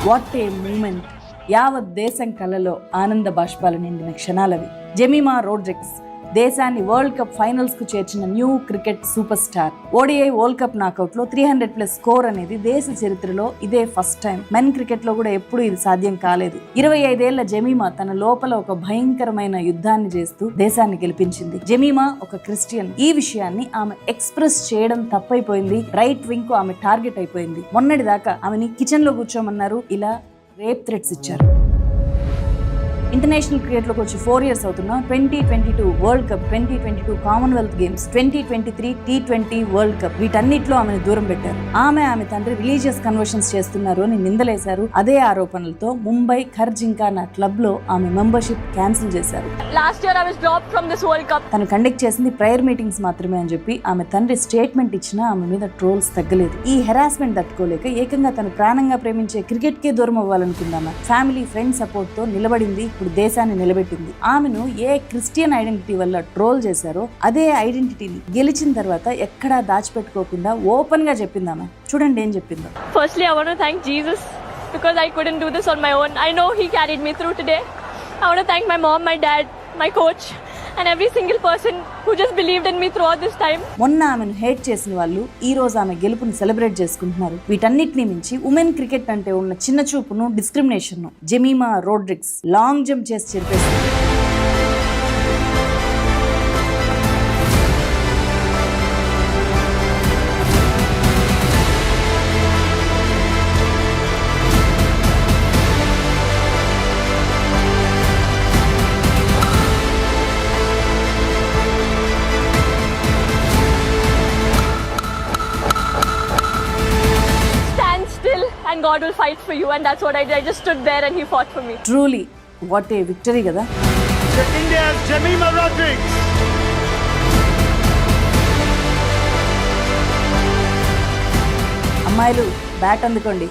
What a moment. యావత్ దేశం కళ్ళలో ఆనంద బాష్పాలు నిండిన క్షణాలవి. జెమిమా రోడ్రిగ్స్ దేశాన్ని వరల్డ్ కప్ ఫైనల్స్ కు చేర్చిన new cricket super star. ODI world cup knockout లో 300+ స్కోర్ అనేది దేశ చరిత్రలో ఇదే ఫస్ట్ టైం. మెన్ క్రికెట్ లో కూడా ఎప్పుడు ఇది సాధ్యం కాలేదు. 25 ఏళ్ల జెమిమా తన లోపల ఒక భయంకరమైన యుద్ధాన్ని చేస్తూ దేశాన్ని గెలిపించింది. జెమిమా ఒక క్రిస్టియన్. ఈ విషయాన్ని ఆమె ఎక్స్ప్రెస్ చేయడం తప్పైపోయింది. రైట్ వింగ్ కు ఆమె టార్గెట్ అయిపోయింది. మొన్నటి దాకా ఆమెని కిచెన్ లో కూర్చోమన్నారు, ఇలా రేప్ థ్రెట్స్ ఇచ్చారు. ఇంటర్నేషనల్ క్రికెట్ లోకి వచ్చి 4 years అవుతున్న 2022 world cup, 2022 Commonwealth games, 2023 T20 world cup, వీటన్నిటిలో ఆమెను దూరం పెట్టారు. ఆమె తండ్రి రిలీజియస్ కన్వర్షన్స్ చేస్తున్నారు అని నిందలేశారు. అదే ఆరోపణలతో ముంబై ఖర్జింకానా క్లబ్ లో ఆమె మెంబర్షిప్ క్యాన్సిల్ చేశారు. Last year I was dropped from this World Cup. తను కండక్ట్ చేసింది ప్రేయర్ మీటింగ్స్ మాత్రమే అని చెప్పి ఆమె తండ్రి స్టేట్మెంట్ ఇచ్చినా ఆమె మీద ట్రోల్స్ తగ్గలేదు. ఈ హెరాస్మెంట్ తట్టుకోలేక ఏకంగా తను ప్రాణంగా ప్రేమించే క్రికెట్ కే దూరం అవ్వాలనుకుందామా. ఫ్యామిలీ ఫ్రెండ్ సపోర్ట్ తో నిలబడింది, ఇప్పుడు దేశాన్ని నిలబెట్టింది. ఆమెను ఏ క్రిస్టియన్ ఐడెంటిటీ వల్ల ట్రోల్ చేశారో అదే ఐడెంటిటీని గెలిచిన తర్వాత ఎక్కడా దాచిపెట్టుకోకుండా ఓపెన్ గా చెప్పిందామా. చూడండి ఏం చెప్పిందో. Firstly, I want to thank Jesus because I couldn't do this on my own. I know He carried me through today. I want to thank my mom, my dad, my coach and every single person who just believed in me throughout this time. మొన్న ఆమెను hate చేసిన వాళ్ళు ఈ రోజు ఆమె గెలుపుని celebrate చేసుకుంటున్నారు. వీటన్నిటిని మించి ఉమెన్ క్రికెట్ అంటే ఉన్న చిన్న చూపును, discrimination Jemimah Rodrigues long jump చేసి చెరిపేసింది. And God will fight for you, and that's what I did. I just stood there and He fought for me. Truly, what a victory kada. India's Jemimah Rodrigues. అమ్మాయిలు bat అందుకోండి.